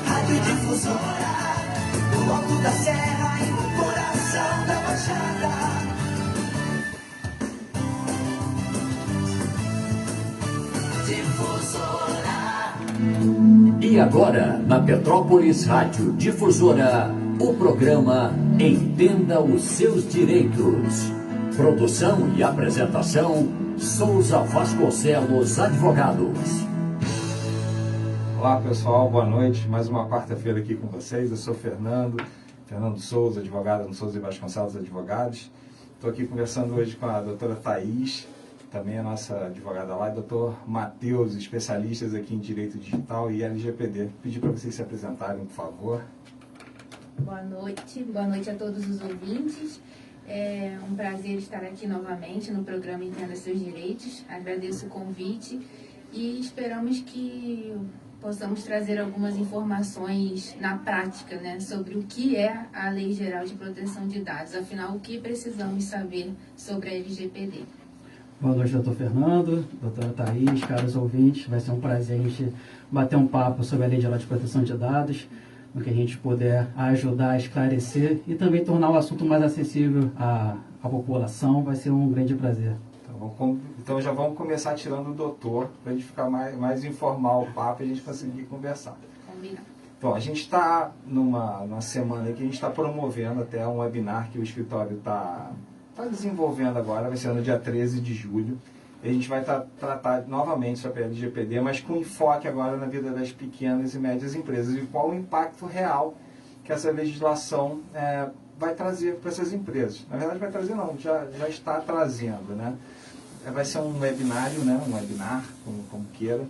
Rádio Difusora, do alto da serra e no coração da Baixada. E agora, na Petrópolis Rádio Difusora, o programa Entenda os Seus Direitos. Produção e apresentação, Souza Vasconcelos Advogados. Olá pessoal, boa noite. Mais uma quarta-feira aqui com vocês. Eu sou Fernando Souza, advogado no Souza Vasconcelos Advogados. Estou aqui conversando hoje com a doutora Thaís, também a nossa advogada lá, e o doutor Matheus, especialistas aqui em Direito Digital e LGPD. Pedir para vocês se apresentarem, por favor. Boa noite a todos os ouvintes. É um prazer estar aqui novamente no programa Entenda Seus Direitos. Agradeço o convite e esperamos que possamos trazer algumas informações na prática, né, sobre o que é a Lei Geral de Proteção de Dados. Afinal, o que precisamos saber sobre a LGPD? Boa noite, doutor Fernando, doutora Thaís, caros ouvintes. Vai ser um prazer a gente bater um papo sobre a Lei Geral de Proteção de Dados, no que a gente puder ajudar a esclarecer e também tornar o assunto mais acessível à população. Vai ser um grande prazer. Então já vamos começar tirando o doutor, para a gente ficar mais informal o papo e a gente conseguir conversar. Combinado. Bom, a gente está numa semana que a gente está promovendo até um webinar que o escritório está desenvolvendo agora, vai ser no dia 13 de julho. E a gente vai tratar novamente sobre a LGPD, mas com enfoque agora na vida das pequenas e médias empresas e qual o impacto real que essa legislação vai trazer para essas empresas. Na verdade, vai trazer não, já está trazendo, né? Vai ser um webinário, né? Um webinar, como queira.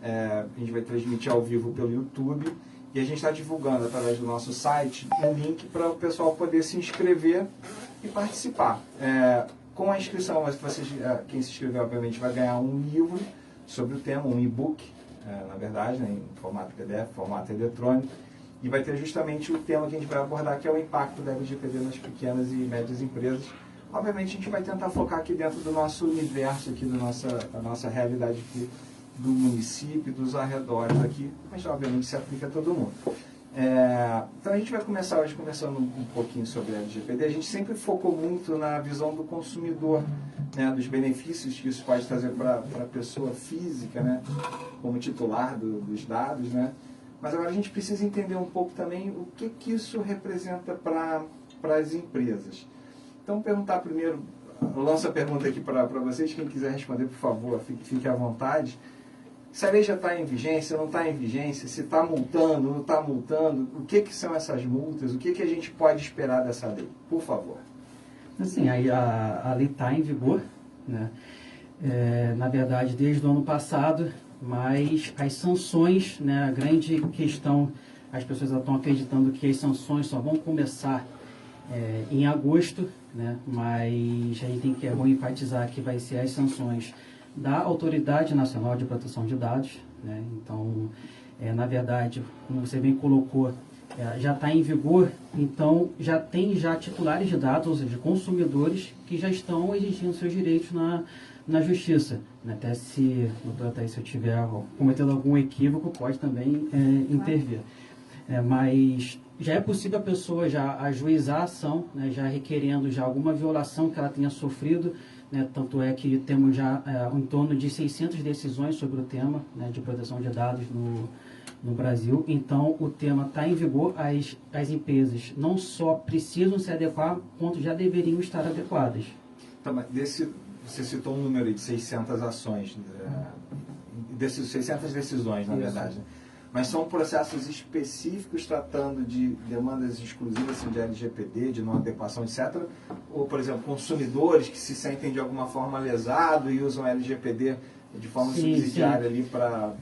A gente vai transmitir ao vivo pelo YouTube e a gente está divulgando através do nosso site um link para o pessoal poder se inscrever e participar. Com a inscrição, quem se inscrever, obviamente, vai ganhar um livro sobre o tema, um e-book, na verdade, né, em formato PDF, formato eletrônico, e vai ter justamente o tema que a gente vai abordar, que é o impacto da LGPD nas pequenas e médias empresas. Obviamente, a gente vai tentar focar aqui dentro do nosso universo, aqui da nossa realidade aqui, do município, dos arredores aqui, mas obviamente se aplica a todo mundo. Então a gente vai começar hoje conversando um pouquinho sobre a LGPD. A gente sempre focou muito na visão do consumidor, né, dos benefícios que isso pode trazer para a pessoa física, né, como titular dos dados, né. Mas agora a gente precisa entender um pouco também o que isso representa para as empresas. Então perguntar primeiro, lanço a pergunta aqui para vocês, quem quiser responder, por favor, fique à vontade. Se a lei já está em vigência, não está em vigência, se está multando, não está multando, o que são essas multas, o que a gente pode esperar dessa lei? Por favor. Assim, a lei está em vigor, né? Na verdade, desde o ano passado, mas as sanções, né, a grande questão, as pessoas estão acreditando que as sanções só vão começar em agosto, né? Mas a gente tem que enfatizar que vai ser as sanções da Autoridade Nacional de Proteção de Dados, né? Então, na verdade, como você bem colocou, já está em vigor, então já tem titulares de dados, ou seja, consumidores que já estão exigindo seus direitos na justiça, né? Até se eu estiver cometendo algum equívoco, pode também intervir. Mas já é possível a pessoa já ajuizar a ação, né, já requerendo já alguma violação que ela tenha sofrido, né, tanto é que temos já em torno de 600 decisões sobre o tema, né, de proteção de dados no Brasil. Então, o tema está em vigor, as empresas não só precisam se adequar, quanto já deveriam estar adequadas. Então, mas você citou um número de 600 ações, desses 600 decisões, na verdade. Mas são processos específicos tratando de demandas exclusivas assim, de LGPD, de não adequação, etc. Ou, por exemplo, consumidores que se sentem de alguma forma lesados e usam LGPD de forma subsidiária ali para...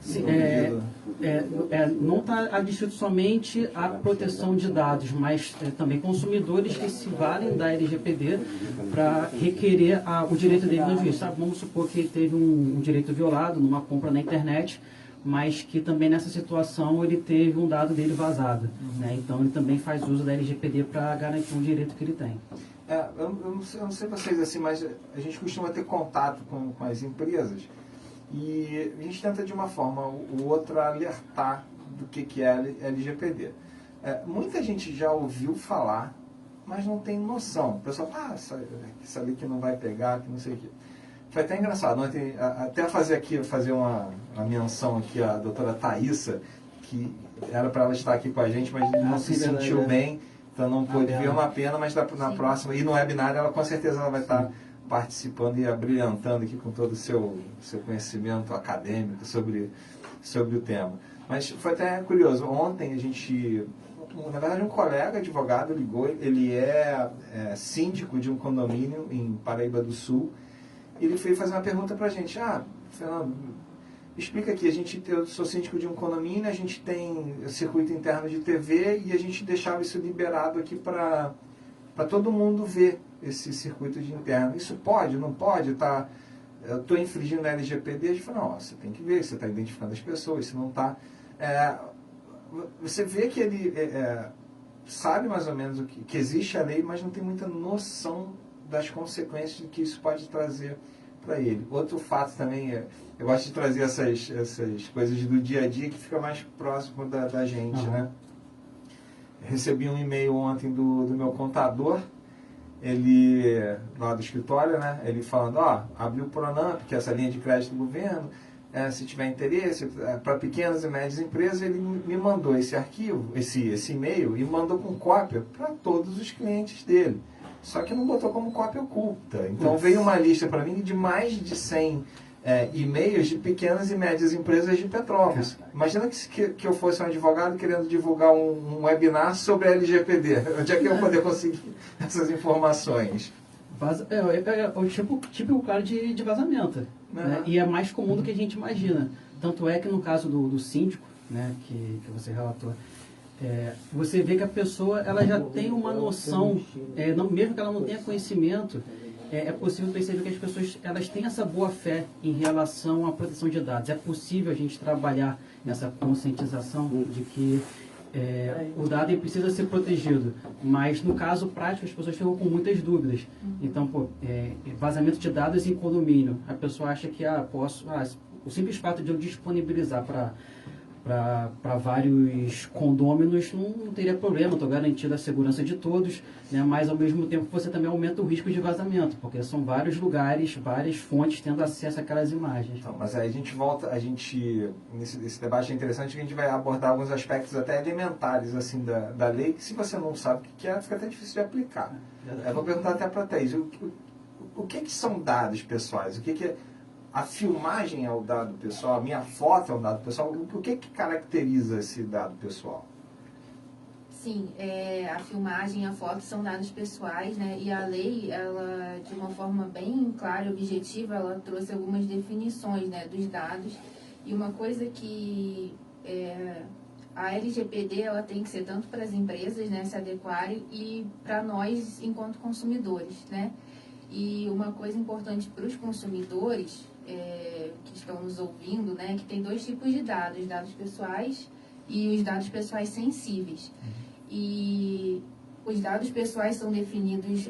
não está adstrito somente à proteção de dados, mas também consumidores que se valem da LGPD para requerer o direito dele na justiça. Vamos supor que ele teve um direito violado numa compra na internet, mas que também nessa situação ele teve um dado dele vazado, né? Então ele também faz uso da LGPD para garantir um direito que ele tem. Eu não sei vocês assim, mas a gente costuma ter contato com as empresas e a gente tenta de uma forma ou outra alertar do que é LGPD. Muita gente já ouviu falar, mas não tem noção. O pessoal fala, isso ali que não vai pegar, que não sei o quê. Foi até engraçado, ontem, até fazer uma menção aqui à doutora Thaísa, que era para ela estar aqui com a gente, mas não se sentiu bem, então não pôde vir, uma pena, mas na próxima, e no webinar, ela com certeza ela vai estar participando e abrilhantando aqui com todo o seu conhecimento acadêmico sobre o tema. Mas foi até curioso, ontem a gente, na verdade um colega advogado ligou, ele é síndico de um condomínio em Paraíba do Sul, e ele veio fazer uma pergunta para a gente, Fernando, explica aqui, eu sou síndico de um condomínio, a gente tem circuito interno de TV e a gente deixava isso liberado aqui para todo mundo ver esse circuito de interno. Isso pode, não pode? Eu estou infringindo a LGPD? A gente fala, não, você tem que ver, você está identificando as pessoas, se não está... você vê que ele sabe mais ou menos que existe a lei, mas não tem muita noção das consequências que isso pode trazer para ele. Outro fato também, eu gosto de trazer essas coisas do dia a dia que fica mais próximo da gente, né? Recebi um e-mail ontem do meu contador, ele, lá do escritório, né? Ele falando, abriu o Pronamp, que é essa linha de crédito do governo, se tiver interesse, para pequenas e médias empresas, ele me mandou esse arquivo, esse e-mail, e mandou com cópia para todos os clientes dele. Só que não botou como cópia oculta. Então veio uma lista para mim de mais de 100 e-mails de pequenas e médias empresas de Petrópolis. Imagina que eu fosse um advogado querendo divulgar um webinar sobre a LGPD. Onde é que eu vou poder conseguir essas informações? É o típico caso de vazamento. Né? E é mais comum do que a gente imagina. Tanto é que no caso do síndico, né, que você relatou, você vê que a pessoa ela já tem uma noção, mesmo que ela não tenha conhecimento, é possível perceber que as pessoas elas têm essa boa fé em relação à proteção de dados. É possível a gente trabalhar nessa conscientização de que o dado ele precisa ser protegido, mas no caso prático as pessoas ficam com muitas dúvidas. Então, vazamento de dados em condomínio, a pessoa acha que o simples fato de eu disponibilizar para vários condôminos não teria problema, estou garantindo a segurança de todos, né? Mas ao mesmo tempo você também aumenta o risco de vazamento, porque são vários lugares, várias fontes tendo acesso àquelas imagens. Então, mas aí a gente volta, nesse debate é interessante que a gente vai abordar alguns aspectos até elementares assim, da lei, que se você não sabe o que é, fica até difícil de aplicar. Eu vou perguntar até para a Thaís, o que são dados pessoais? O que é... A filmagem é o dado pessoal, a minha foto é um dado pessoal. O que caracteriza esse dado pessoal? Sim, a filmagem e a foto são dados pessoais, né? E a lei, ela, de uma forma bem clara e objetiva, ela trouxe algumas definições, né, dos dados. E uma coisa que a LGPD, ela tem que ser tanto para as empresas, né, se adequarem, e para nós, enquanto consumidores, né? E uma coisa importante para os consumidores que estão nos ouvindo, né, que tem dois tipos de dados, os dados pessoais e os dados pessoais sensíveis. E os dados pessoais são definidos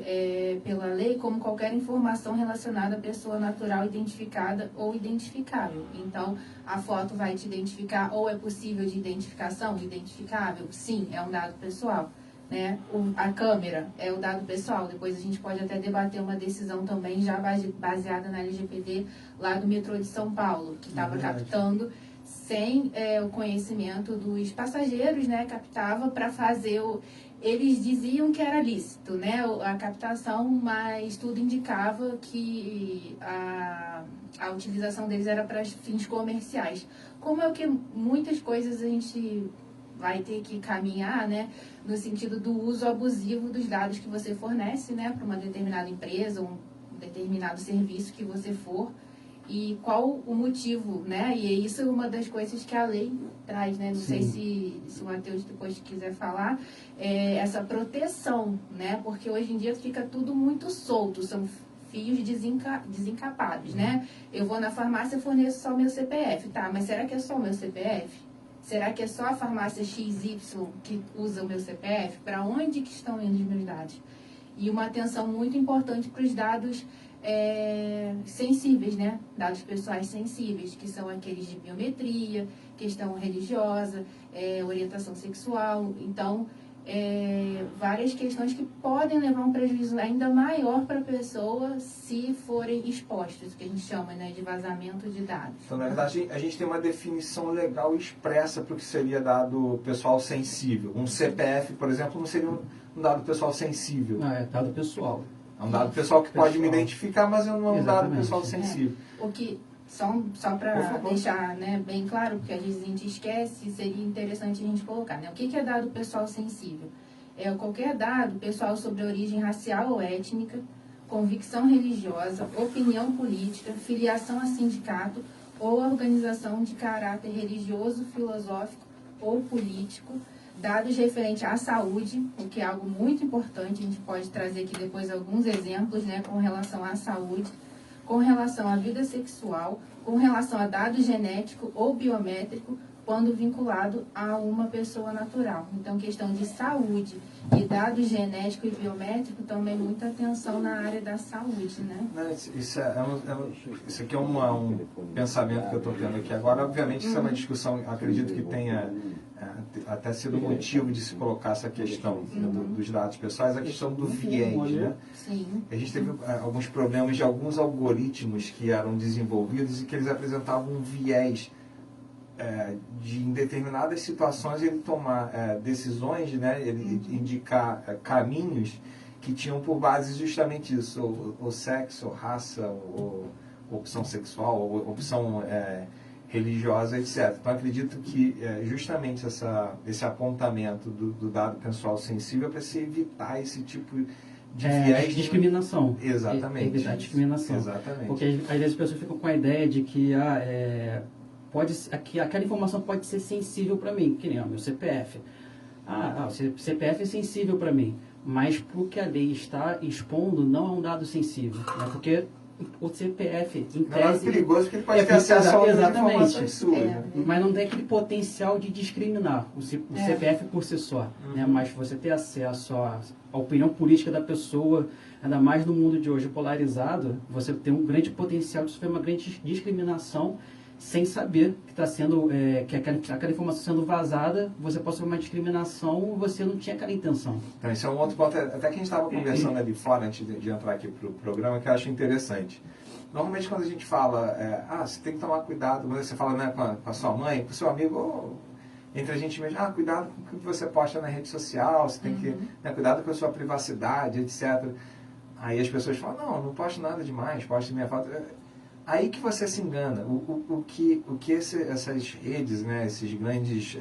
pela lei como qualquer informação relacionada à pessoa natural identificada ou identificável. Então, a foto vai te identificar, ou é possível de identificação? Identificável? Sim, é um dado pessoal. Né? A câmera é o dado pessoal. Depois a gente pode até debater uma decisão também já baseada na LGPD lá do metrô de São Paulo, que estava captando sem o conhecimento dos passageiros, né? Captava para fazer eles diziam que era lícito, né? A captação, mas tudo indicava que a utilização deles era para fins comerciais. Como é o que muitas coisas a gente vai ter que caminhar, né, no sentido do uso abusivo dos dados que você fornece, né, para uma determinada empresa, um determinado serviço que você for, e qual o motivo, né, e isso é uma das coisas que a lei traz, né, não sei se o Matheus depois quiser falar, essa proteção, né, porque hoje em dia fica tudo muito solto, são fios desencapados, né, eu vou na farmácia e forneço só o meu CPF, tá, mas será que é só o meu CPF? Será que é só a farmácia XY que usa o meu CPF? Para onde que estão indo os meus dados? E uma atenção muito importante para os dados sensíveis, né? Dados pessoais sensíveis, que são aqueles de biometria, questão religiosa, orientação sexual. Então, várias questões que podem levar um prejuízo ainda maior para a pessoa se forem expostos, o que a gente chama, né, de vazamento de dados. Então, na verdade, a gente tem uma definição legal expressa para o que seria dado pessoal sensível. Um CPF, por exemplo, não seria um dado pessoal sensível. Não, é dado pessoal. É um dado pessoal que pode me Pessoal. identificar, mas não é um dado Exatamente. pessoal sensível. O que, só para deixar, né, bem claro, porque às vezes a gente esquece, seria interessante a gente colocar, né? O que é dado pessoal sensível? É qualquer dado pessoal sobre origem racial ou étnica, convicção religiosa, opinião política, filiação a sindicato ou organização de caráter religioso, filosófico ou político, dados referentes à saúde, o que é algo muito importante, a gente pode trazer aqui depois alguns exemplos, né, com relação à saúde, com relação à vida sexual, com relação a dado genético ou biométrico, quando vinculado a uma pessoa natural. Então, questão de saúde e dados genético e biométrico, também muita atenção na área da saúde, né? Não, isso aqui é um pensamento que eu estou tendo aqui agora. Obviamente, isso é uma discussão, acredito que tenha até sido motivo de se colocar essa questão dos dados pessoais, a questão do viés, né? Sim. A gente teve alguns problemas de alguns algoritmos que eram desenvolvidos e que eles apresentavam um viés de em determinadas situações ele tomar decisões, né, ele indicar caminhos que tinham por base justamente isso, ou sexo, ou raça, ou opção sexual, ou opção religiosa, etc. Então acredito que justamente esse apontamento do dado pessoal sensível é para se evitar esse tipo de viés. Discriminação. Exatamente. Evitar a discriminação. Exatamente. Porque às vezes as pessoas ficam com a ideia de que aquela informação pode ser sensível para mim, que nem o meu CPF. O CPF é sensível para mim, mas para o que a lei está expondo não é um dado sensível, né? Porque o CPF, em Não é tese... perigoso porque ele pode ter acesso a outras informações suas. Né? Mas não tem aquele potencial de discriminar o CPF por si só, né? Mas você ter acesso à opinião política da pessoa, ainda mais no mundo de hoje polarizado, você tem um grande potencial de sofrer uma grande discriminação sem saber que está sendo, que aquela informação sendo vazada, você pode sofrer uma discriminação e você não tinha aquela intenção. Então, esse é um outro ponto, até que a gente estava conversando ali fora, antes de entrar aqui para o programa, que eu acho interessante. Normalmente, quando a gente fala, você tem que tomar cuidado, quando você fala, né, com a sua mãe, com o seu amigo, ou entre a gente mesmo, cuidado com o que você posta na rede social, você tem que, cuidado com a sua privacidade, etc. Aí as pessoas falam, não posto nada demais, posto minha foto... Aí que você se engana. O que essas redes, né, esses grandes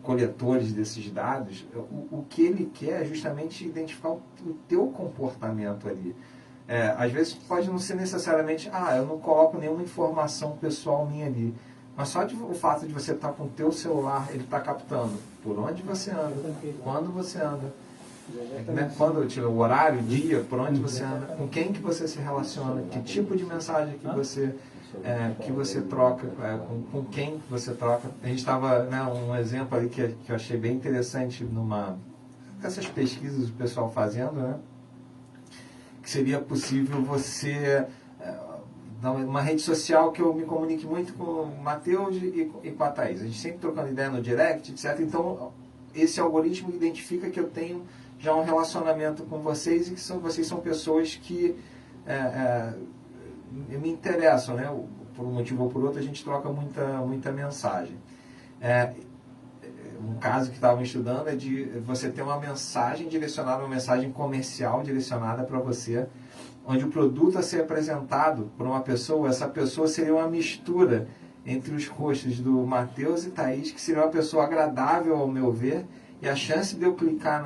coletores desses dados, o que ele quer é justamente identificar o teu comportamento ali. Às vezes pode não ser necessariamente, eu não coloco nenhuma informação pessoal minha ali. Mas só o fato de você estar com o teu celular, ele está captando por onde você anda, quando você anda. Quando o horário, o dia, por onde você anda, com quem que você se relaciona, que tipo de mensagem que você troca, com quem que você troca. A gente estava, um exemplo ali que eu achei bem interessante dessas pesquisas do pessoal fazendo, né, que seria possível você uma rede social que eu me comunique muito com o Matheus e com a Thaís. A gente sempre trocando ideia no direct, etc. Então, esse algoritmo identifica que eu tenho já um relacionamento com vocês e que vocês são pessoas que me interessam, né? Por um motivo ou por outro, a gente troca muita mensagem. Um caso que estavam estudando é de você ter uma mensagem direcionada, uma mensagem comercial direcionada para você, onde o produto a ser apresentado por uma pessoa, essa pessoa seria uma mistura entre os rostos do Matheus e Thaís, que seria uma pessoa agradável ao meu ver, e a chance de eu clicar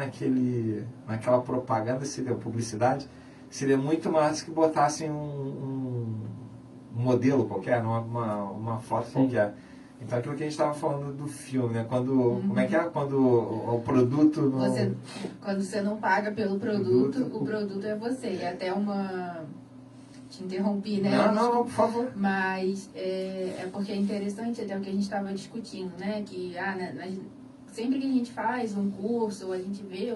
naquela propaganda, seria publicidade, seria muito maior do que botassem um modelo qualquer, uma foto qualquer. Então, aquilo que a gente estava falando do filme, né? Como é que é? Quando o produto... Quando você não paga pelo produto, o produto é você. E até te interrompi, né? Não, por favor. Mas é porque é interessante até o que a gente estava discutindo, né? Que sempre que a gente faz um curso ou a gente vê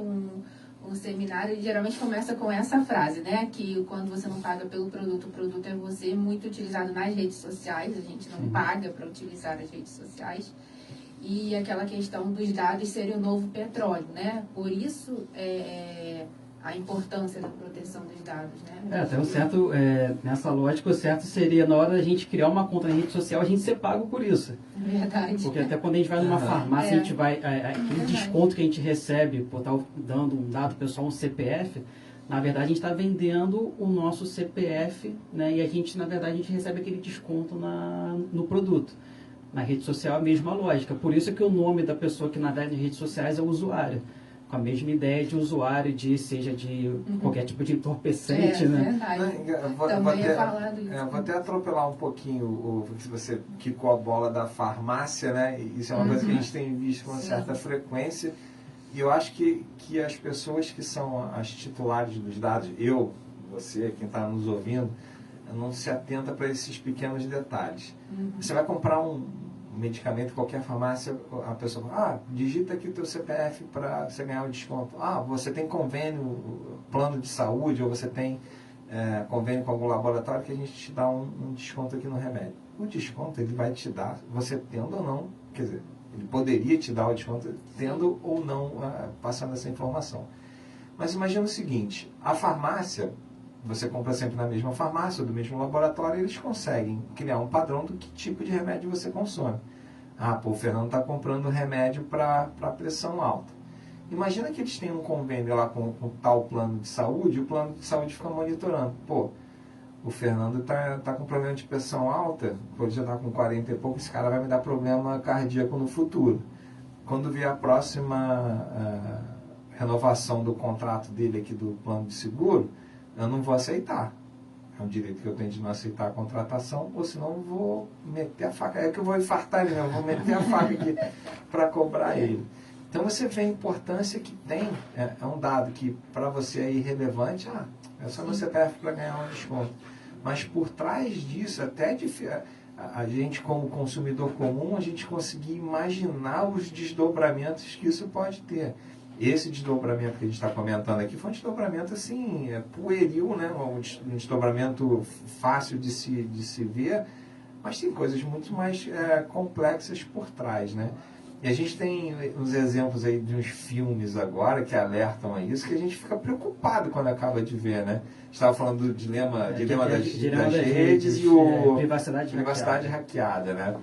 o seminário geralmente começa com essa frase, né? Que quando você não paga pelo produto, o produto é você, muito utilizado nas redes sociais, a gente não paga para utilizar as redes sociais. E aquela questão dos dados serem o novo petróleo, né? Por isso, a importância da proteção dos dados, né? Até o certo, nessa lógica, o certo seria, na hora da gente criar uma conta na rede social, a gente ser pago por isso. Verdade. Porque até quando a gente vai numa farmácia, a gente vai, aquele desconto que a gente recebe por estar dando um dado pessoal, um CPF, na verdade a gente está vendendo o nosso CPF, né? E a gente, na verdade, a gente recebe aquele desconto no produto. Na rede social, a mesma lógica. Por isso que o nome da pessoa que navega nas redes sociais é usuário. Com a mesma ideia de usuário, seja de qualquer tipo de entorpecente, né? Verdade. Também é falado isso. Vou até atropelar um pouquinho se você quicou a bola da farmácia, né? Isso é uma coisa que a gente tem visto com certa frequência. E eu acho que as pessoas que são as titulares dos dados, você, quem está nos ouvindo, não se atenta para esses pequenos detalhes. Você vai comprar um medicamento em qualquer farmácia, a pessoa fala, digita aqui o teu CPF para você ganhar um desconto. Você tem convênio, plano de saúde, ou você tem convênio com algum laboratório que a gente te dá um desconto aqui no remédio. O desconto ele vai te dar, você tendo ou não, quer dizer, ele poderia te dar o desconto tendo ou não passando essa informação. Mas imagina o seguinte, a farmácia, você compra sempre na mesma farmácia, do mesmo laboratório, e eles conseguem criar um padrão do que tipo de remédio você consome. O Fernando está comprando remédio para pressão alta. Imagina que eles têm um convênio lá com tal plano de saúde, e o plano de saúde fica monitorando. O Fernando está com problema de pressão alta, ele já está com 40 e pouco, esse cara vai me dar problema cardíaco no futuro. Quando vier a próxima renovação do contrato dele aqui do plano de seguro, eu não vou aceitar. É um direito que eu tenho de não aceitar a contratação, ou senão eu vou meter a faca. É que eu vou infartar ele, eu vou meter a faca aqui para cobrar ele. Então você vê a importância que tem, é um dado que para você é irrelevante, é só no CPF para ganhar um desconto. Mas por trás disso, até a gente como consumidor comum, a gente conseguir imaginar os desdobramentos que isso pode ter. Esse desdobramento que a gente está comentando aqui foi um desdobramento assim, pueril, né? Um desdobramento fácil de se ver, mas tem coisas muito mais complexas por trás, né? E a gente tem uns exemplos aí de uns filmes agora que alertam a isso, que a gente fica preocupado quando acaba de ver, né? A gente estava falando do dilema das redes e o privacidade hackeada, né?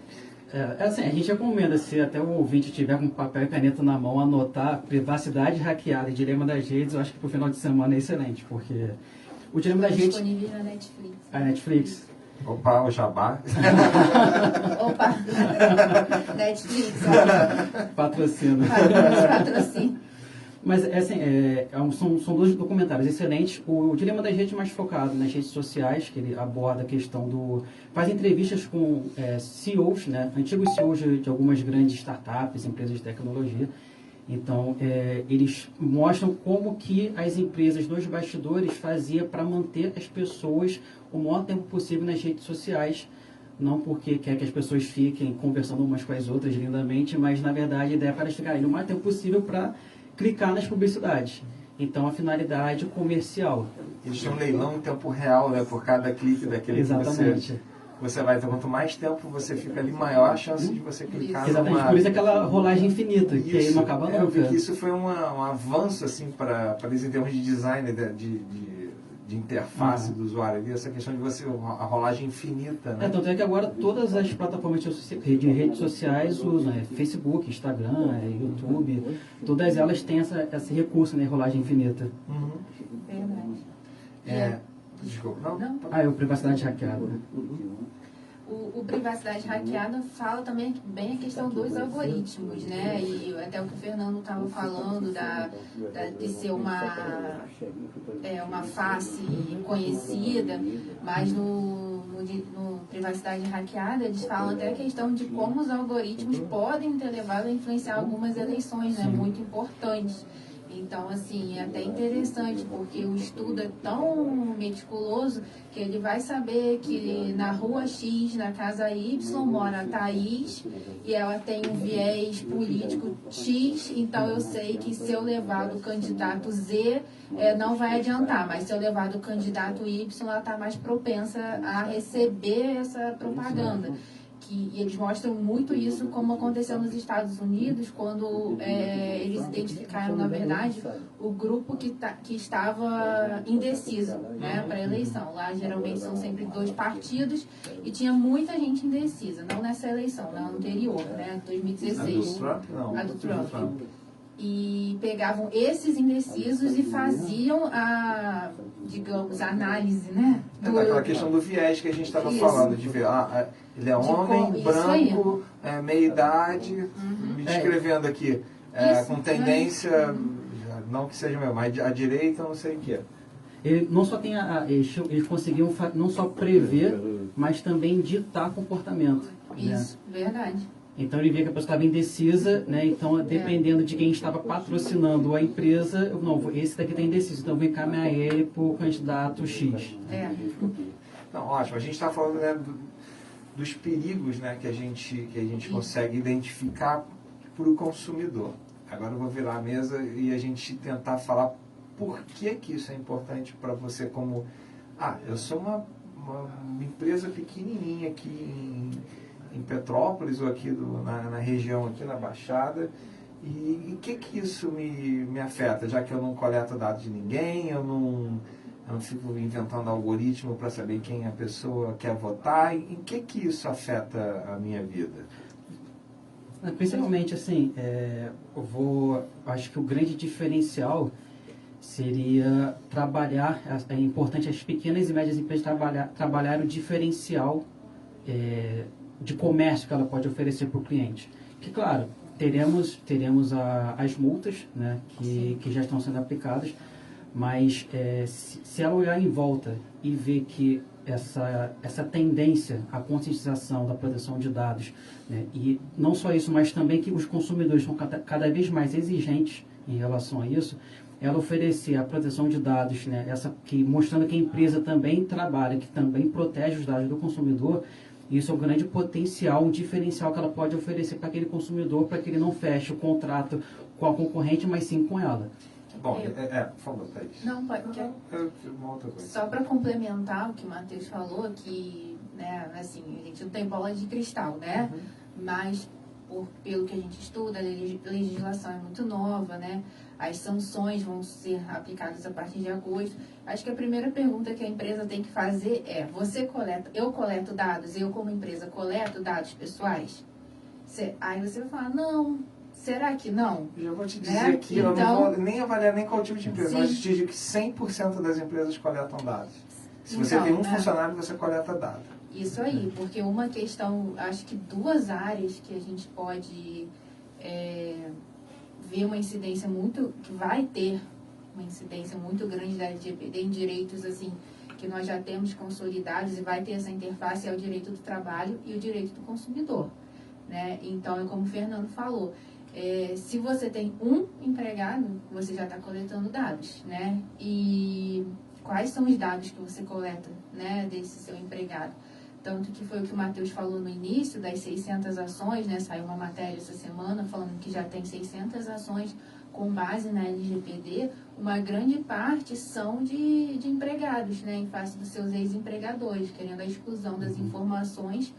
Assim, a gente recomenda, se até o ouvinte tiver com papel e caneta na mão, anotar privacidade hackeada e dilema das redes, eu acho que pro final de semana é excelente, porque o dilema das redes... Disponível na Netflix. A Netflix. Opa, o jabá. Opa, Netflix, ó. Patrocínio. Patrocínio. Mas, assim, são dois documentários excelentes. O Dilema das Redes mais focado nas redes sociais, que ele aborda a questão faz entrevistas com CEOs, né, antigos CEOs de algumas grandes startups, empresas de tecnologia. Então, eles mostram como que as empresas nos bastidores faziam para manter as pessoas o maior tempo possível nas redes sociais. Não porque quer que as pessoas fiquem conversando umas com as outras lindamente, mas, na verdade, a ideia é para elas ficarem o mais tempo possível para clicar nas publicidades. Então, a finalidade comercial. Eles têm um leilão em tempo real, né? Por cada clique daquele Exatamente. que você vai. Então, quanto mais tempo você fica ali, maior a chance de você clicar. Exatamente. Por isso aquela rolagem infinita, que aí não acaba nunca. Eu vi que isso foi um avanço, assim, para eles em termos de design, de interface do usuário ali, essa questão de a rolagem infinita, né? Tanto é que agora todas as plataformas de redes sociais usam, Facebook, Instagram, YouTube, todas elas têm esse recurso, né, rolagem infinita. Verdade. Desculpa, não? É o privacidade hackeada. O privacidade hackeada fala também bem a questão dos algoritmos, né? E até o que o Fernando estava falando de ser uma face conhecida, mas no privacidade hackeada eles falam até a questão de como os algoritmos podem ter levado a influenciar algumas eleições, né? Muito importantes. Então, assim, é até interessante, porque o estudo é tão meticuloso que ele vai saber que na rua X, na casa Y, mora a Thaís e ela tem um viés político X, então eu sei que se eu levar do candidato Z, não vai adiantar, mas se eu levar do candidato Y, ela está mais propensa a receber essa propaganda. E eles mostram muito isso como aconteceu nos Estados Unidos, quando eles identificaram, na verdade, o grupo que estava indeciso, né, para a eleição. Lá, geralmente, são sempre 2 partidos e tinha muita gente indecisa, não nessa eleição, na anterior, né, 2016. A do Trump? Não. A do Trump. E pegavam esses indecisos e faziam a, digamos, a análise, né? Daquela questão do viés que a gente estava falando, de ver, ele é homem, branco, meia idade, me descrevendo aqui, com tendência, não que seja meu, mas à direita, não sei o que. Ele não só tem eles conseguiam não só prever, mas também ditar comportamento. Isso, né? Verdade. Então ele via que a pessoa estava indecisa, né? Então dependendo de quem estava patrocinando a empresa, não, esse daqui está indeciso, então vou encaminhar ele para o candidato X. Não, ótimo. A gente está falando, né, dos perigos, né, que a gente consegue identificar para o consumidor. Agora eu vou virar a mesa e a gente tentar falar por que isso é importante para você como... eu sou uma empresa pequenininha aqui em Petrópolis ou aqui na região, aqui na Baixada, e o que isso me afeta, já que eu não coleto dados de ninguém, eu não fico inventando algoritmo para saber quem a pessoa quer votar, em que isso afeta a minha vida? Principalmente, assim, acho que o grande diferencial seria trabalhar, é importante as pequenas e médias empresas trabalhar o diferencial de comércio que ela pode oferecer para o cliente. Que, claro, teremos as multas, né, que já estão sendo aplicadas, mas se ela olhar em volta e ver que essa tendência à conscientização da proteção de dados, né, e não só isso, mas também que os consumidores são cada vez mais exigentes em relação a isso, ela oferecer a proteção de dados, né, mostrando que a empresa também trabalha, que também protege os dados do consumidor. Isso é um grande potencial, um diferencial que ela pode oferecer para aquele consumidor, para que ele não feche o contrato com a concorrente, mas sim com ela. Bom, por favor, Thaís. Não, pode. Uma outra coisa. Só para complementar o que o Matheus falou, que, né, assim, a gente não tem bola de cristal, né? Mas, pelo que a gente estuda, a legislação é muito nova, né? As sanções vão ser aplicadas a partir de agosto. Acho que a primeira pergunta que a empresa tem que fazer é: eu coleto dados, eu como empresa coleto dados pessoais? Aí você vai falar: não, será que não? Já vou te dizer que eu não vou nem avaliar nem qual tipo de empresa, mas te digo que 100% das empresas coletam dados. Se você tem um funcionário, você coleta dados. Isso aí, porque uma questão, acho que 2 áreas que a gente pode ver uma incidência que vai ter uma incidência muito grande da LGPD em direitos, assim, que nós já temos consolidados e vai ter essa interface, é o direito do trabalho e o direito do consumidor, né? Então, como o Fernando falou, se você tem um empregado, você já está coletando dados, né? E quais são os dados que você coleta, né, desse seu empregado? Tanto que foi o que o Matheus falou no início, das 600 ações, né? Saiu uma matéria essa semana falando que já tem 600 ações com base na LGPD. Uma grande parte são de empregados, né? Em face dos seus ex-empregadores, querendo a exclusão das informações.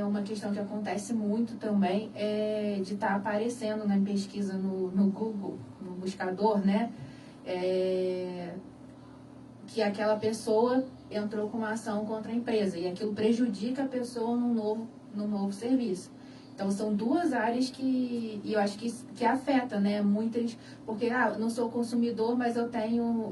Uma questão que acontece muito também é de estar aparecendo na pesquisa no Google, no buscador, né? Que aquela pessoa entrou com uma ação contra a empresa e aquilo prejudica a pessoa no novo serviço. Então, são 2 áreas que eu acho que afeta, né? Muitas, porque eu não sou consumidor, mas eu tenho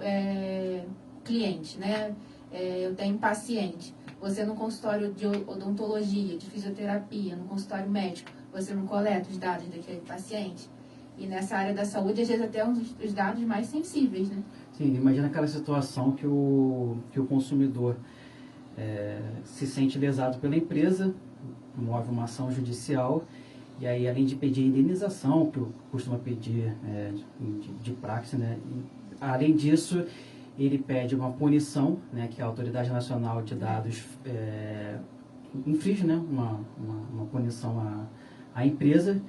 cliente, né? Eu tenho paciente. Você no consultório de odontologia, de fisioterapia, no consultório médico, você não coleta os dados daquele paciente? E nessa área da saúde, às vezes até os dados mais sensíveis, né? Sim, imagina aquela situação que o consumidor se sente lesado pela empresa, move uma ação judicial E aí, além de pedir indenização, que eu costumo pedir de praxe, né? E, além disso, ele pede uma punição, né, que a Autoridade Nacional de Dados inflige, né, uma punição à empresa.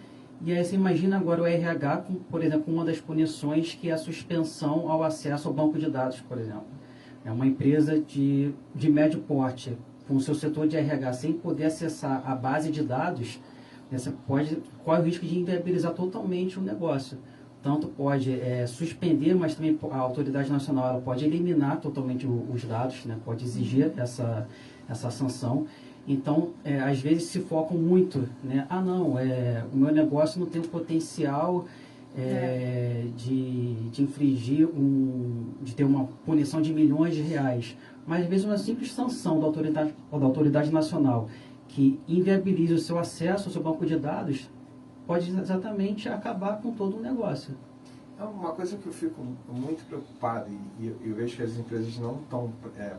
E aí você imagina agora o RH, com, por exemplo, uma das punições que é a suspensão ao acesso ao banco de dados, por exemplo. É uma empresa de médio porte, com o seu setor de RH, sem poder acessar a base de dados, né, você corre o risco de inviabilizar totalmente o negócio. Tanto pode suspender, mas também a autoridade nacional ela pode eliminar totalmente os dados, né, pode exigir essa sanção. Então, às vezes se focam muito, né? O meu negócio não tem o potencial de infringir, de ter uma punição de milhões de reais. Mas, às vezes, uma simples sanção da autoridade nacional que inviabiliza o seu acesso ao seu banco de dados pode exatamente acabar com todo o negócio. Uma coisa que eu fico muito preocupado e eu vejo que as empresas não estão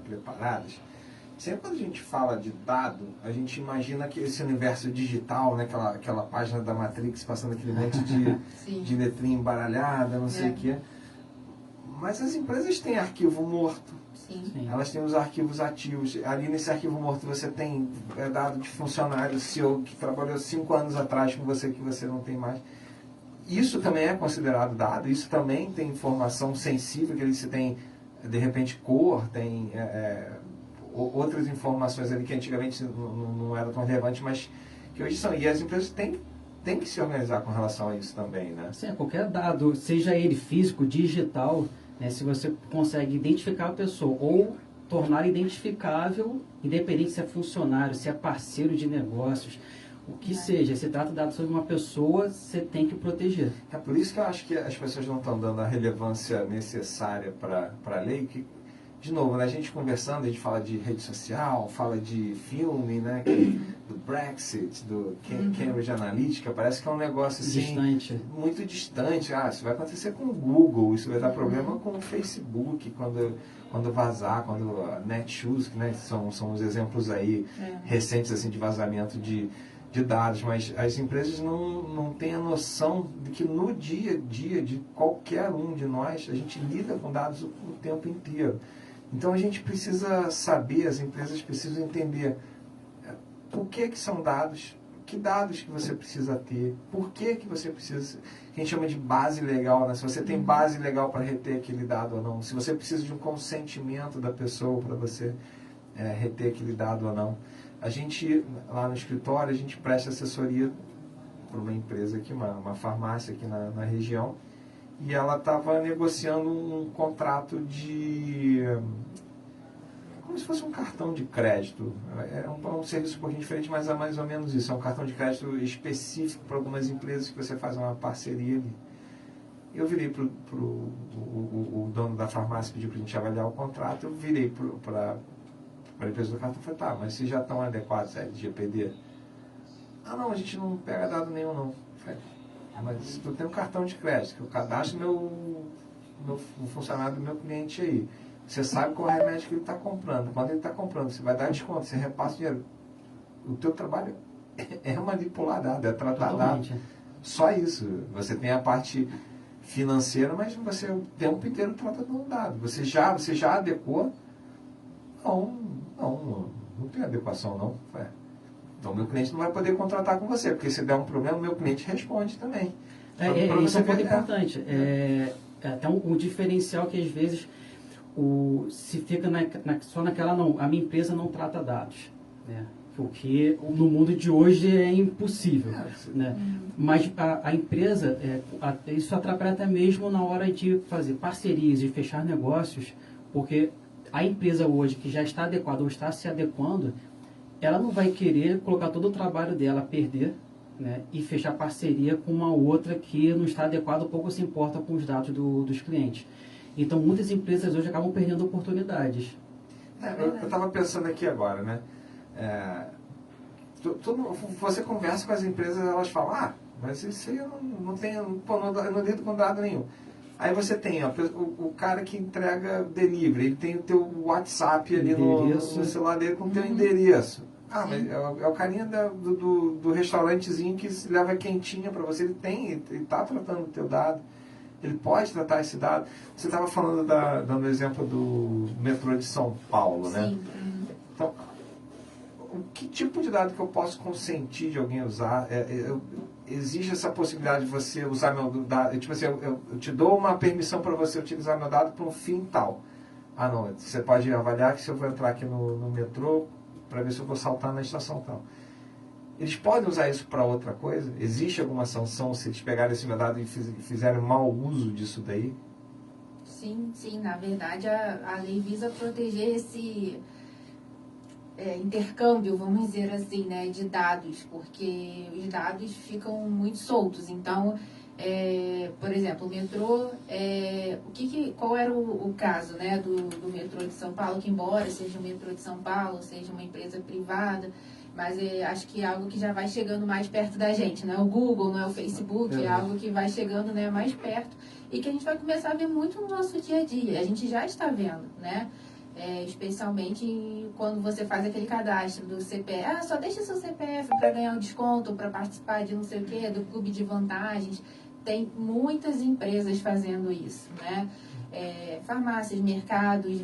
preparadas. Sempre quando a gente fala de dado, a gente imagina que esse universo digital, né, aquela página da Matrix passando aquele monte de letrinha embaralhada, não sei o quê. Mas as empresas têm arquivo morto. Sim. Elas têm os arquivos ativos. Ali nesse arquivo morto você tem dado de funcionário seu que trabalhou 5 anos atrás com você que você não tem mais. Isso também é considerado dado. Isso também tem informação sensível, que ali você tem, de repente, cor, tem outras informações ali que antigamente não eram tão relevantes, mas que hoje são. E as empresas têm que se organizar com relação a isso também, né? Sim, qualquer dado, seja ele físico, digital, né, se você consegue identificar a pessoa ou tornar identificável, independente se é funcionário, se é parceiro de negócios, o que seja, se trata de dados sobre uma pessoa, você tem que proteger. É por isso que eu acho que as pessoas não estão dando a relevância necessária para a lei, que, de novo, né, a gente conversando, a gente fala de rede social, fala de filme, né, do Brexit, do Cambridge Analytica, parece que é um negócio assim, Distante. muito distante. Isso vai acontecer com o Google, isso vai dar problema com o Facebook, quando vazar, quando a Netshoes, né, são os exemplos aí recentes assim, de vazamento de dados, mas as empresas não têm a noção de que no dia a dia de qualquer um de nós, a gente lida com dados o tempo inteiro. Então a gente precisa saber, as empresas precisam entender por que são dados, que dados que você precisa ter, por que você precisa, que a gente chama de base legal, né? Se você tem base legal para reter aquele dado ou não, se você precisa de um consentimento da pessoa para você reter aquele dado ou não. A gente, lá no escritório, a gente presta assessoria para uma empresa aqui, uma farmácia aqui na região, e ela estava negociando um contrato como se fosse um cartão de crédito. É um serviço um pouquinho diferente, mas é mais ou menos isso. É um cartão de crédito específico para algumas empresas que você faz uma parceria ali. Eu virei para o dono da farmácia, pediu para a gente avaliar o contrato, eu virei para a empresa do cartão e falei, tá, mas vocês já estão adequados à LGPD? Não, a gente não pega dado nenhum, não. Falei, mas tu tem um cartão de crédito, que eu cadastro o funcionário do meu cliente aí. Você sabe qual é o remédio que ele está comprando. Quando ele está comprando, você vai dar desconto, você repassa o dinheiro. O teu trabalho é manipular dado, é tratar dado. Só isso. Você tem a parte financeira, mas você o tempo inteiro trata do dado. Você já adequou? Não tem adequação, não. Então, meu cliente não vai poder contratar com você, porque se der um problema, meu cliente responde também. Isso é um ponto importante. Até um diferencial que, às vezes, se fica só naquela, a minha empresa não trata dados, né? Porque no mundo de hoje é impossível, né? Mas a empresa, isso atrapalha até mesmo na hora de fazer parcerias e fechar negócios, porque a empresa hoje que já está adequada ou está se adequando, ela não vai querer colocar todo o trabalho dela a perder, né, e fechar parceria com uma outra que não está adequada ou pouco se importa com os dados dos clientes. Então, muitas empresas hoje acabam perdendo oportunidades. Eu estava pensando aqui agora, né? Você conversa com as empresas, elas falam, mas isso aí eu não lido com dado nenhum. Aí você tem o cara que entrega delivery, ele tem o teu WhatsApp ali no celular dele com o teu endereço. Ah, mas é o carinha do restaurantezinho que se leva quentinha para você. Ele está tratando o teu dado. Ele pode tratar esse dado. Você estava falando, dando o exemplo do metrô de São Paulo, né? Sim. Então, que tipo de dado que eu posso consentir de alguém usar? Existe essa possibilidade de você usar meu dado? Tipo assim, eu te dou uma permissão para você utilizar meu dado para um fim tal. Ah, não, você pode avaliar que se eu vou entrar aqui no metrô para ver se eu vou saltar na estação tal. Eles podem usar isso para outra coisa? Existe alguma sanção se eles pegarem esse meu dado e fizerem mau uso disso daí? Sim, na verdade a lei visa proteger esse intercâmbio, vamos dizer assim, né, de dados, porque os dados ficam muito soltos. Então, por exemplo, o metrô, qual era o caso, né, do metrô de São Paulo, que embora seja o metrô de São Paulo, seja uma empresa privada, mas acho que é algo que já vai chegando mais perto da gente, não é o Google, não é o Facebook, é algo que vai chegando, né, mais perto e que a gente vai começar a ver muito no nosso dia a dia. A gente já está vendo, né? Especialmente quando você faz aquele cadastro do CPF. Só deixa seu CPF para ganhar um desconto, para participar de não sei o quê, do clube de vantagens. Tem muitas empresas fazendo isso, né? Farmácias, mercados,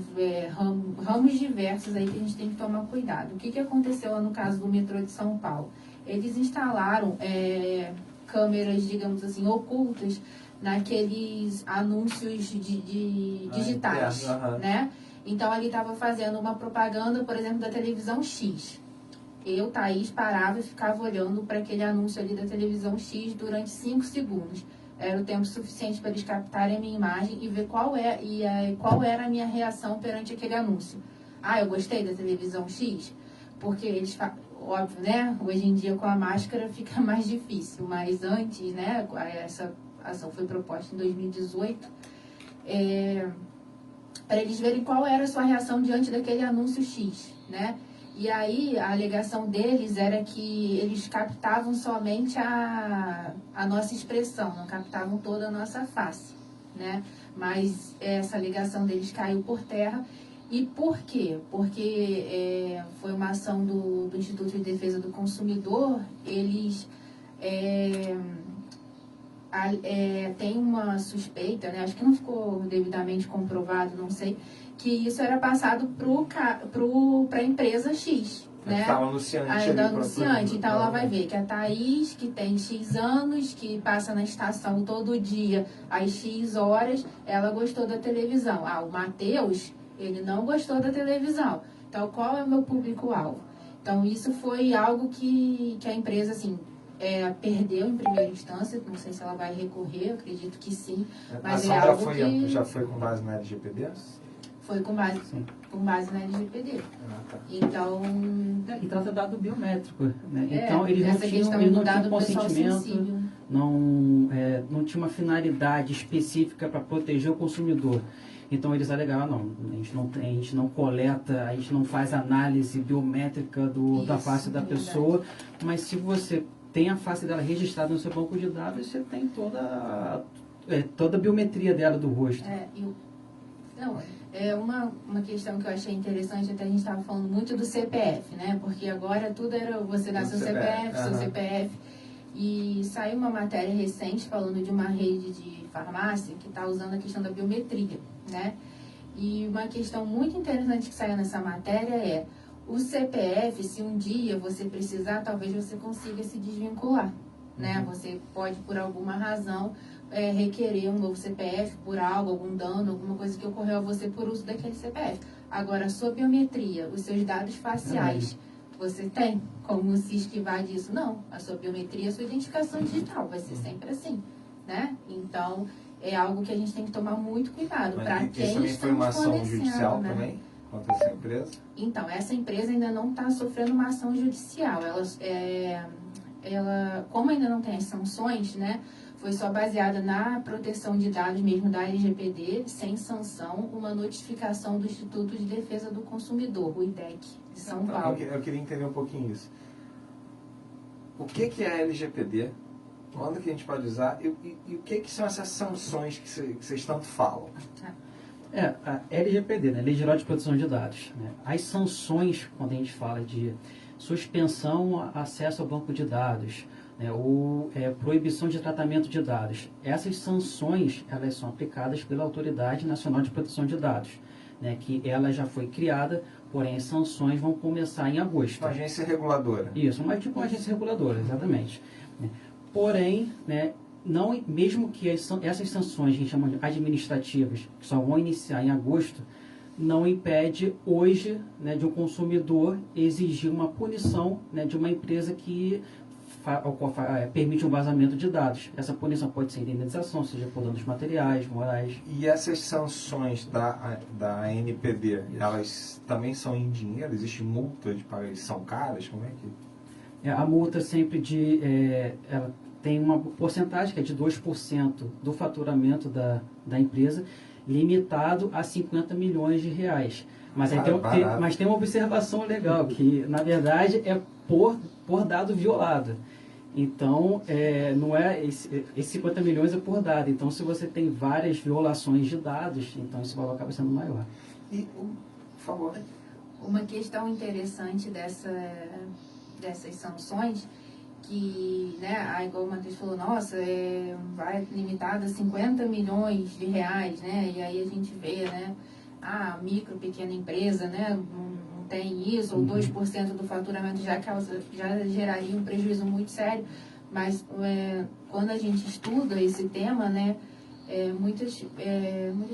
ramos diversos aí que a gente tem que tomar cuidado. O que aconteceu no caso do metrô de São Paulo? Eles instalaram câmeras, digamos assim, ocultas naqueles anúncios digitais, né? Então, ali estava fazendo uma propaganda, por exemplo, da televisão X. Eu, Thaís, parava e ficava olhando para aquele anúncio ali da televisão X durante 5 segundos. Era o tempo suficiente para eles captarem a minha imagem e ver qual era a minha reação perante aquele anúncio. Ah, eu gostei da televisão X? Porque eles, óbvio, né? Hoje em dia com a máscara fica mais difícil, mas antes, né? Essa ação foi proposta em 2018. Para eles verem qual era a sua reação diante daquele anúncio X, né? E aí, a alegação deles era que eles captavam somente a nossa expressão, não captavam toda a nossa face, né? Mas essa alegação deles caiu por terra. E por quê? Porque foi uma ação do Instituto de Defesa do Consumidor. Eles tem uma suspeita, né? Acho que não ficou devidamente comprovado, não sei, que isso era passado para a empresa X, né? Estava anunciante. Anunciante. Então ela vai ver que a Thaís, que tem X anos, que passa na estação todo dia às X horas, ela gostou da televisão. O Matheus, ele não gostou da televisão. Então qual é o meu público-alvo? Então isso foi algo que a empresa, assim, perdeu em primeira instância. Não sei se ela vai recorrer, eu acredito que sim. Mas já foi com base na LGPD? Foi com base na LGPD. Tá. Então... E trata dado biométrico, né? Então, eles não tinham consentimento, não tinha uma finalidade específica para proteger o consumidor. Então, eles alegaram, não, a gente não coleta, a gente não faz análise biométrica da face da pessoa, mas se você tem a face dela registrada no seu banco de dados, você tem toda a biometria dela do rosto. Uma questão que eu achei interessante, até a gente estava falando muito do CPF, né? Porque agora tudo era você dar seu CPF, seu CPF. E saiu uma matéria recente falando de uma rede de farmácia que está usando a questão da biometria, né? E uma questão muito interessante que saiu nessa matéria é: o CPF, se um dia você precisar, talvez você consiga se desvincular, né? Você pode, por alguma razão, requerer um novo CPF por algum dano, alguma coisa que ocorreu a você por uso daquele CPF. Agora, a sua biometria, os seus dados faciais, você tem como se esquivar disso? Não. A sua biometria, a sua identificação digital, vai ser sempre assim, né? Então, é algo que a gente tem que tomar muito cuidado. Para quem isso foi uma ação judicial, né? Também contra essa empresa? Então, essa empresa ainda não está sofrendo uma ação judicial. Ela, como ainda não tem as sanções, né? Foi só baseada na proteção de dados mesmo da LGPD, sem sanção, uma notificação do Instituto de Defesa do Consumidor, o IDEC, de São Paulo. Eu queria entender um pouquinho isso. O que é a LGPD? Quando que a gente pode usar? E o que são essas sanções que vocês tanto falam? A LGPD, né? Lei Geral de Proteção de Dados. Né? As sanções, quando a gente fala de suspensão acesso ao banco de dados, né, ou proibição de tratamento de dados. Essas sanções, elas são aplicadas pela Autoridade Nacional de Proteção de Dados, né, que ela já foi criada, porém as sanções vão começar em agosto. Uma agência reguladora. Isso, mas tipo uma agência reguladora, exatamente. Porém, né, não, mesmo que essas sanções, a gente chama de administrativas, que só vão iniciar em agosto, não impede hoje, né, de um consumidor exigir uma punição, né, de uma empresa que permite um vazamento de dados. Essa punição pode ser indenização, seja por danos materiais, morais. E essas sanções da ANPD, elas também são em dinheiro? Existe multa de pagar? São caras? Como é que... A multa sempre ela tem uma porcentagem que é de 2% do faturamento da empresa, limitado a 50 milhões de reais. Mas, mas tem uma observação legal, que na verdade é por dado violado. Então, não é esse 50 milhões é por dado. Então, se você tem várias violações de dados, então esse valor acaba sendo maior. E, por favor. Uma questão interessante dessas sanções, que, né, igual o Matheus falou, nossa, vai limitado a 50 milhões de reais, né? E aí a gente vê, né, a micro, pequena empresa, né, não tem isso, ou 2% do faturamento já geraria um prejuízo muito sério. Mas quando a gente estuda esse tema, né, muitas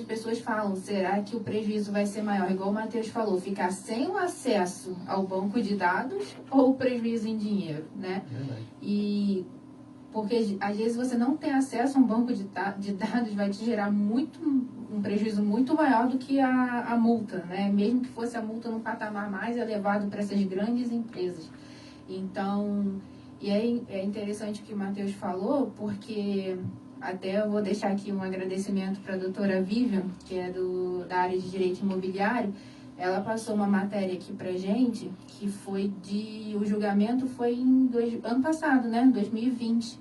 pessoas falam, será que o prejuízo vai ser maior? Igual o Matheus falou, ficar sem o acesso ao banco de dados ou o prejuízo em dinheiro, né? E porque às vezes você não tem acesso a um banco de dados, vai te gerar um prejuízo muito maior do que a multa, né? Mesmo que fosse a multa num patamar mais elevado para essas grandes empresas. Então, e é interessante o que o Matheus falou, porque até eu vou deixar aqui um agradecimento para a doutora Vivian, que é da área de Direito Imobiliário. Ela passou uma matéria aqui pra gente, que foi o julgamento foi ano passado, né, 2020.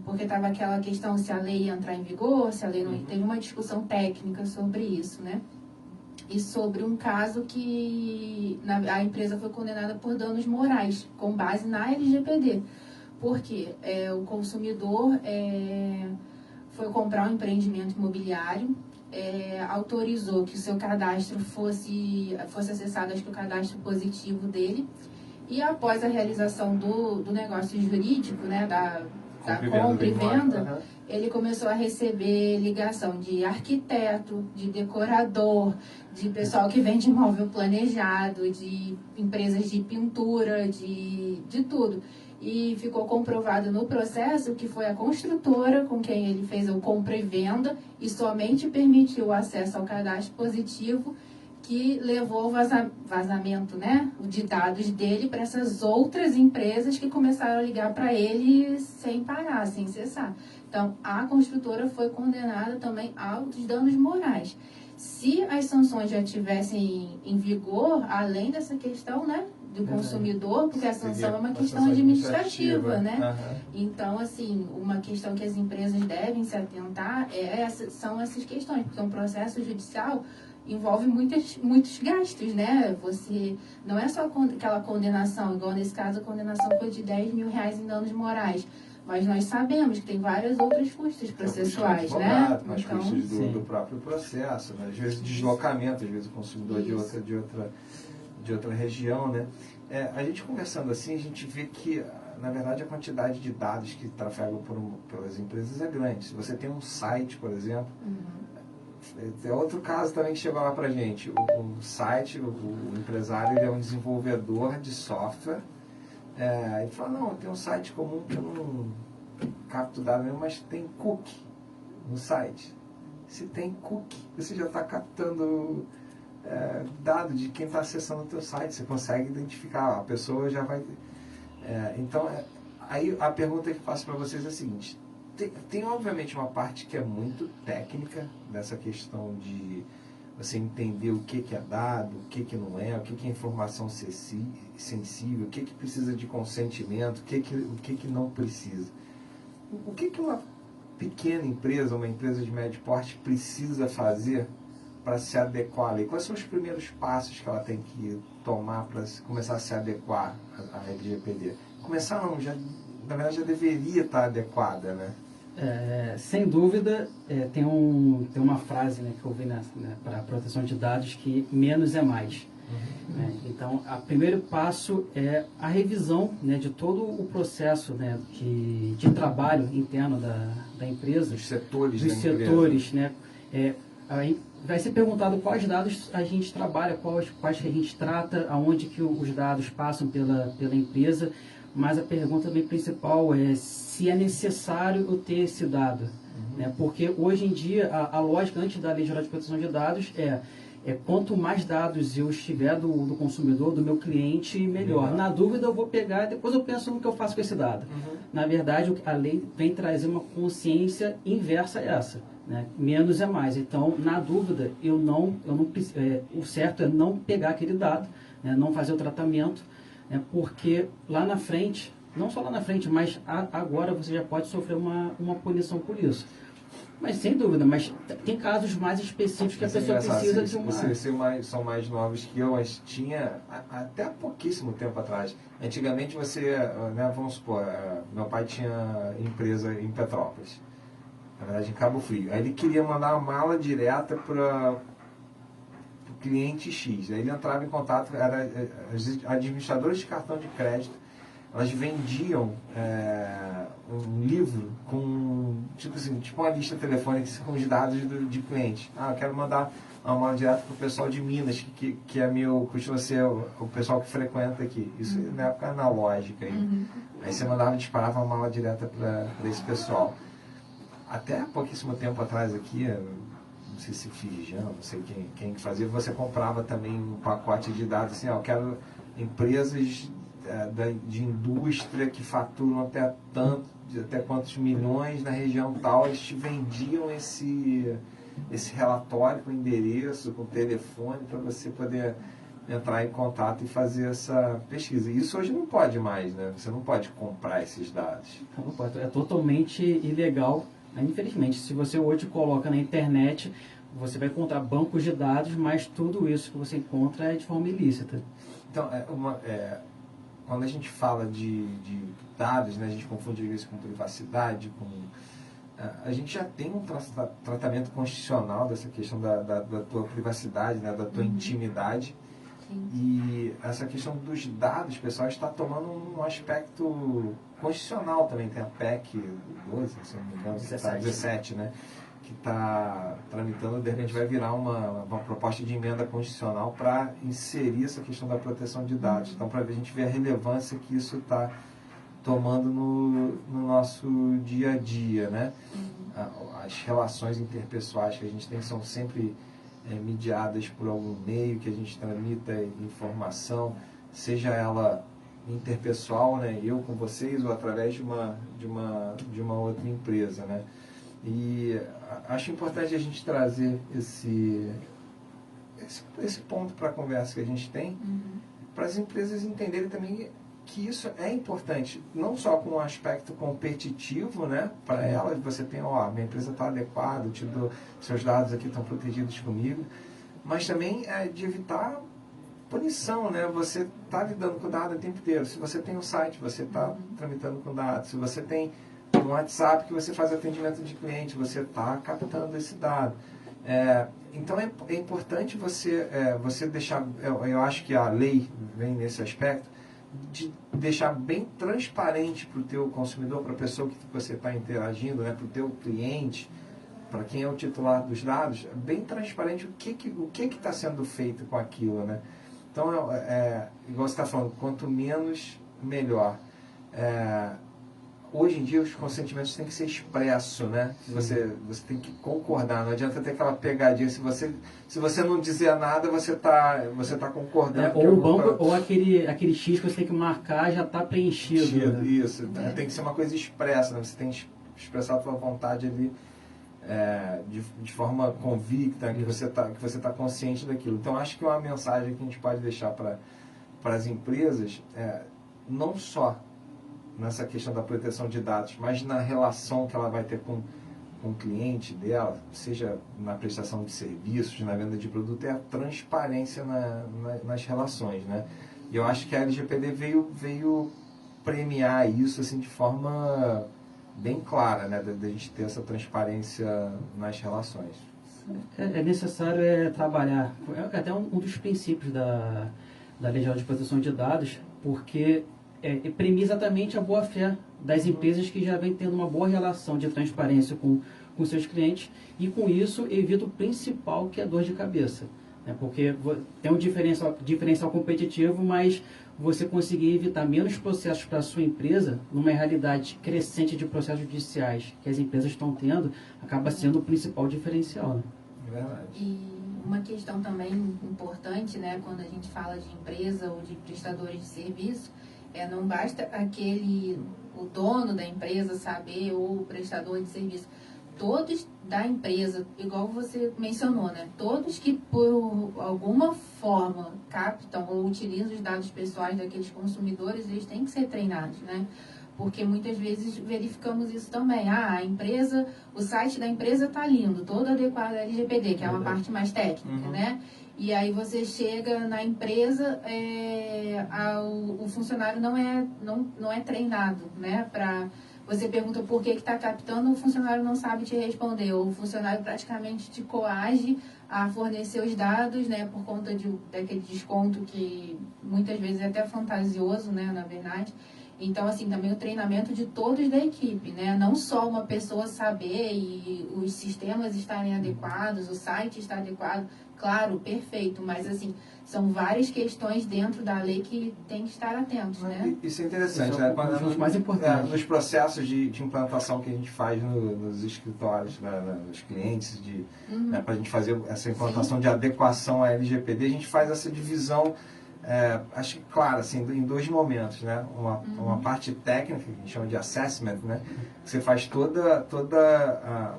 Porque estava aquela questão se a lei ia entrar em vigor, se a lei não... Teve uma discussão técnica sobre isso, né? E sobre um caso que a empresa foi condenada por danos morais, com base na LGPD. Porque o consumidor foi comprar um empreendimento imobiliário, autorizou que o seu cadastro fosse acessado, acho que o cadastro positivo dele, e após a realização do negócio jurídico, né, da compra e venda, ele começou a receber ligação de arquiteto, de decorador, de pessoal que vende imóvel planejado, de empresas de pintura, de tudo. E ficou comprovado no processo que foi a construtora com quem ele fez o compra e venda e somente permitiu o acesso ao cadastro positivo, que levou ao vazamento, né, de dados dele para essas outras empresas que começaram a ligar para ele sem parar, sem cessar. Então, a construtora foi condenada também aos danos morais. Se as sanções já estivessem em vigor, além dessa questão, né, do consumidor, porque a sanção é uma questão administrativa, né? Então, assim, uma questão que as empresas devem se atentar são essas questões, porque um processo judicial envolve muitos gastos, né? Você não é só aquela condenação, igual nesse caso a condenação foi de 10 mil reais em danos morais, mas nós sabemos que tem várias outras custas processuais, né? Mas então, custos do próprio processo, né? Às vezes deslocamento, às vezes o consumidor de outra região, né? A gente conversando assim, a gente vê que, na verdade, a quantidade de dados que trafegam pelas empresas é grande. Se você tem um site, por exemplo, é outro caso também que chegou lá pra gente. O site, o empresário, ele é um desenvolvedor de software. Ele fala, não, tem um site comum que eu não capto dado mesmo, mas tem cookie no site. Se tem cookie, você já está captando dado de quem está acessando o teu site. Você consegue identificar, a pessoa já vai... Então, aí a pergunta que eu faço para vocês é a seguinte. Tem obviamente uma parte que é muito técnica dessa questão de você entender o que é dado, o que não é, o que é informação sensível, o que precisa de consentimento, o que não precisa. O que uma pequena empresa, uma empresa de médio porte precisa fazer para se adequar à lei? Quais são os primeiros passos que ela tem que tomar para começar a se adequar à LGPD? Começar não, na verdade já deveria estar adequada, né? Sem dúvida, tem uma frase, né, que eu vi para a proteção de dados, que menos é mais. Né? Então, o primeiro passo é a revisão, né, de todo o processo, né, de trabalho interno da empresa. Dos setores dos da setores, empresa. né? Aí vai ser perguntado quais dados a gente trabalha, quais que a gente trata, aonde que os dados passam pela empresa, mas a pergunta também principal é se é necessário eu ter esse dado. Né? Porque hoje em dia a lógica antes da Lei Geral de Proteção de Dados é quanto mais dados eu estiver do consumidor, do meu cliente, melhor. Na dúvida eu vou pegar e depois eu penso no que eu faço com esse dado. Na verdade, a lei vem trazer uma consciência inversa a essa. Né? Menos é mais. Então, na dúvida, o certo é não pegar aquele dado, né? Não fazer o tratamento, né? Porque lá na frente, não só lá na frente, mas agora você já pode sofrer uma punição por isso. Mas sem dúvida, mas tem casos mais específicos que a pessoa precisa de uma... Vocês são mais novos que eu, mas tinha até há pouquíssimo tempo atrás. Antigamente você, né, vamos supor, meu pai tinha empresa em Petrópolis, na verdade em Cabo Frio. Aí ele queria mandar uma mala direta para o cliente X. Aí ele entrava em contato, as administradoras de cartão de crédito, elas vendiam um livro com, tipo uma lista telefônica com os dados de cliente. Eu quero mandar uma mala direta para o pessoal de Minas, que costuma ser o pessoal que frequenta aqui. Isso na época analógica. Aí você disparava uma mala direta para esse pessoal. Até pouquíssimo tempo atrás aqui, não sei se Firjan, não sei quem fazia, você comprava também um pacote de dados, assim, eu quero empresas de indústria que faturam até quantos milhões na região tal, eles te vendiam esse relatório com endereço, com telefone, para você poder entrar em contato e fazer essa pesquisa. E isso hoje não pode mais, né? Você não pode comprar esses dados. Não pode. É totalmente ilegal, né? Infelizmente. Se você hoje coloca na internet, você vai encontrar bancos de dados, mas tudo isso que você encontra é de forma ilícita. Então, quando a gente fala de dados, né, a gente confunde isso com privacidade, a gente já tem um tratamento constitucional dessa questão da tua privacidade, né, da tua intimidade. Sim. E essa questão dos dados, pessoal, está tomando um aspecto constitucional também. Tem a PEC 12, se não me engano, 17, né? Que está tramitando, de repente vai virar uma proposta de emenda constitucional para inserir essa questão da proteção de dados. Então, para a gente ver a relevância que isso está tomando no nosso dia a dia, né? As relações interpessoais que a gente tem são sempre mediadas por algum meio que a gente tramita informação, seja ela interpessoal, né? Eu com vocês, ou através de uma outra empresa, né? E acho importante a gente trazer esse ponto para a conversa que a gente tem, para as empresas entenderem também que isso é importante, não só com um aspecto competitivo, né, para elas, você tem, minha empresa está adequada, seus dados aqui estão protegidos comigo, mas também de evitar punição, né? Você está lidando com dado o tempo inteiro. Se você tem um site, você está tramitando com dados. Se você tem um WhatsApp que você faz atendimento de cliente, você está captando esse dado. Então é importante você deixar, eu acho que a lei vem nesse aspecto, de deixar bem transparente para o teu consumidor, para a pessoa que você está interagindo, né, para o teu cliente, para quem é o titular dos dados, bem transparente o que está sendo feito com aquilo, né? Então, igual você está falando, quanto menos, melhor. Hoje em dia os consentimentos têm que ser expressos, né? Você tem que concordar, não adianta ter aquela pegadinha, se você não dizer nada, você tá concordando. Ou o banco, ou aquele X que você tem que marcar já está preenchido. Né? Isso, tem que ser uma coisa expressa, né? Você tem que expressar a sua vontade ali de forma convicta, que você tá consciente daquilo. Então acho que é uma mensagem que a gente pode deixar para as empresas, não só nessa questão da proteção de dados, mas na relação que ela vai ter com com o cliente dela, seja na prestação de serviços, na venda de produto, é a transparência nas relações, né? E eu acho que a LGPD veio premiar isso assim, de forma bem clara, né? Da gente ter essa transparência nas relações. É necessário trabalhar, é até um dos princípios da Lei Geral de Proteção de Dados, porque premia exatamente a boa-fé das empresas que já vem tendo uma boa relação de transparência com seus clientes, e com isso evita o principal, que é a dor de cabeça. Né? Porque tem um diferencial competitivo, mas você conseguir evitar menos processos para a sua empresa, numa realidade crescente de processos judiciais que as empresas estão tendo, acaba sendo o principal diferencial. Né? É verdade. E uma questão também importante, né, quando a gente fala de empresa ou de prestadores de serviço, não basta o dono da empresa saber, ou o prestador de serviço. Todos da empresa, igual você mencionou, né? Todos que por alguma forma captam ou utilizam os dados pessoais daqueles consumidores, eles têm que ser treinados, né? Porque muitas vezes verificamos isso também. A empresa, o site da empresa está lindo, todo adequado à LGPD, que é uma parte mais técnica, né? E aí você chega na empresa, o funcionário não é treinado, né? Você pergunta por que está captando, o funcionário não sabe te responder. Ou o funcionário praticamente te coage a fornecer os dados, né? Por conta daquele desconto que muitas vezes é até fantasioso, né? Na verdade. Então, assim, também o treinamento de todos da equipe, né? Não só uma pessoa saber e os sistemas estarem adequados, o site está adequado, claro, perfeito, mas, assim, são várias questões dentro da lei que tem que estar atentos, né? Isso é interessante, Isso né? mais importante. Nos processos de implantação que a gente faz nos escritórios, nos clientes, né, para a gente fazer essa implantação de adequação à LGPD, a gente faz essa divisão, acho que, claro, assim, em dois momentos, né? Uma parte técnica, que a gente chama de assessment, né? Que você faz toda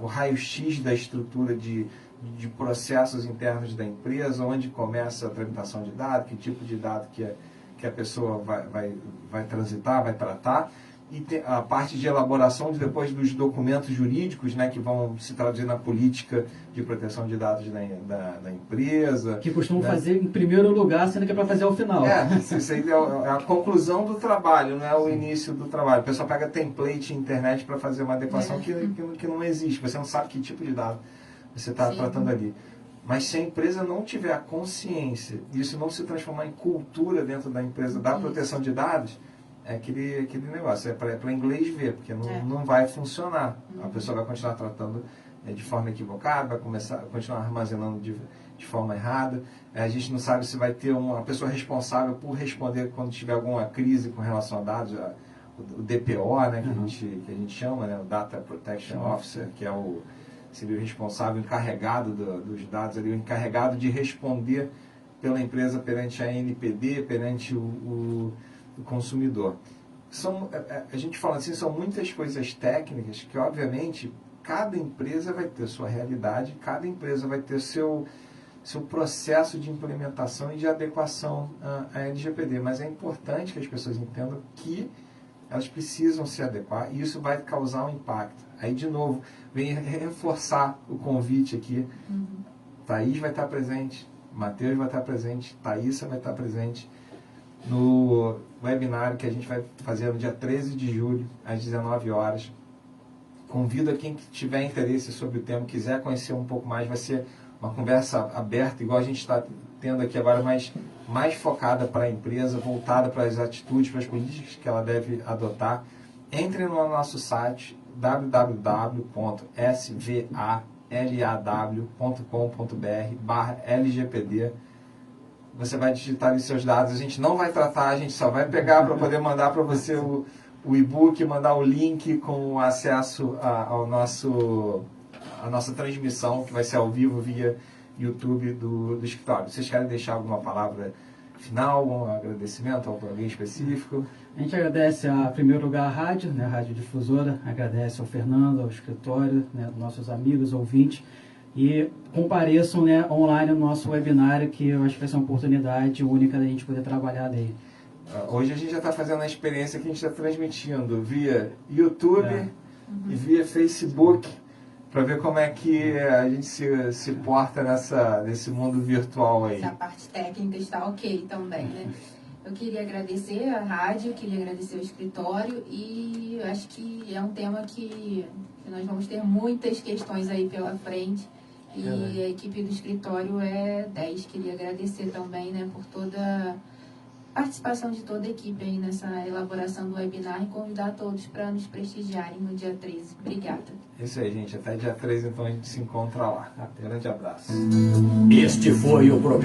o raio-x da estrutura de processos internos da empresa, onde começa a tramitação de dados, que tipo de dado que a pessoa vai transitar, vai tratar, e a parte de elaboração depois dos documentos jurídicos, né, que vão se traduzir na política de proteção de dados da empresa. Que costumam, né? fazer em primeiro lugar, sendo que é para fazer ao final. Isso aí é a conclusão do trabalho, não é o início do trabalho. O pessoal pega template na internet para fazer uma adequação que não existe. Você não sabe que tipo de dado você está tratando ali. Mas se a empresa não tiver a consciência, e isso não se transformar em cultura dentro da empresa da proteção de dados, é aquele negócio, é para inglês ver, porque não vai funcionar. A pessoa vai continuar tratando de forma equivocada, vai continuar armazenando de forma errada. A gente não sabe se vai ter uma pessoa responsável por responder quando tiver alguma crise com relação a dados, o DPO, né, que a gente chama, né, o Data Protection Officer, que seria o responsável, o encarregado dos dados, ali, o encarregado de responder pela empresa perante a ANPD, perante o consumidor. A gente fala assim, são muitas coisas técnicas que, obviamente, cada empresa vai ter sua realidade, cada empresa vai ter seu processo de implementação e de adequação à LGPD. Mas é importante que as pessoas entendam que elas precisam se adequar e isso vai causar um impacto. Aí, de novo, vem reforçar o convite aqui. Thaís vai estar presente, Matheus vai estar presente, Thaísa vai estar presente no webinário que a gente vai fazer no dia 13 de julho, às 19 horas. Convido a quem tiver interesse sobre o tema, quiser conhecer um pouco mais, vai ser uma conversa aberta, igual a gente está tendo aqui agora, mas mais focada para a empresa, voltada para as atitudes, para as políticas que ela deve adotar. Entre no nosso site www.svallaw.com.br/LGPD. Você vai digitar os seus dados, a gente não vai tratar, a gente só vai pegar para poder mandar para você o e-book, mandar o link com acesso à nossa transmissão, que vai ser ao vivo via YouTube do escritório. Vocês querem deixar alguma palavra final, um agradecimento a alguém específico? A gente agradece, em primeiro lugar, a rádio, né, a Rádio Difusora, agradece ao Fernando, ao escritório, né, nossos amigos, ouvintes, e compareçam, né, online no nosso webinário, que eu acho que vai ser uma oportunidade única da gente poder trabalhar daí. Hoje a gente já está fazendo a experiência que a gente está transmitindo via YouTube e via Facebook, para ver como é que a gente se porta nesse mundo virtual aí. Essa parte técnica está ok também, né? Eu queria agradecer a rádio, queria agradecer o escritório e eu acho que é um tema que nós vamos ter muitas questões aí pela frente e a equipe do escritório é 10. Queria agradecer também, né, por toda a participação de toda a equipe aí nessa elaboração do webinar e convidar todos para nos prestigiarem no dia 13. Obrigada. Isso aí, gente. Até dia 13, então, a gente se encontra lá. Um grande abraço. Este foi o programa.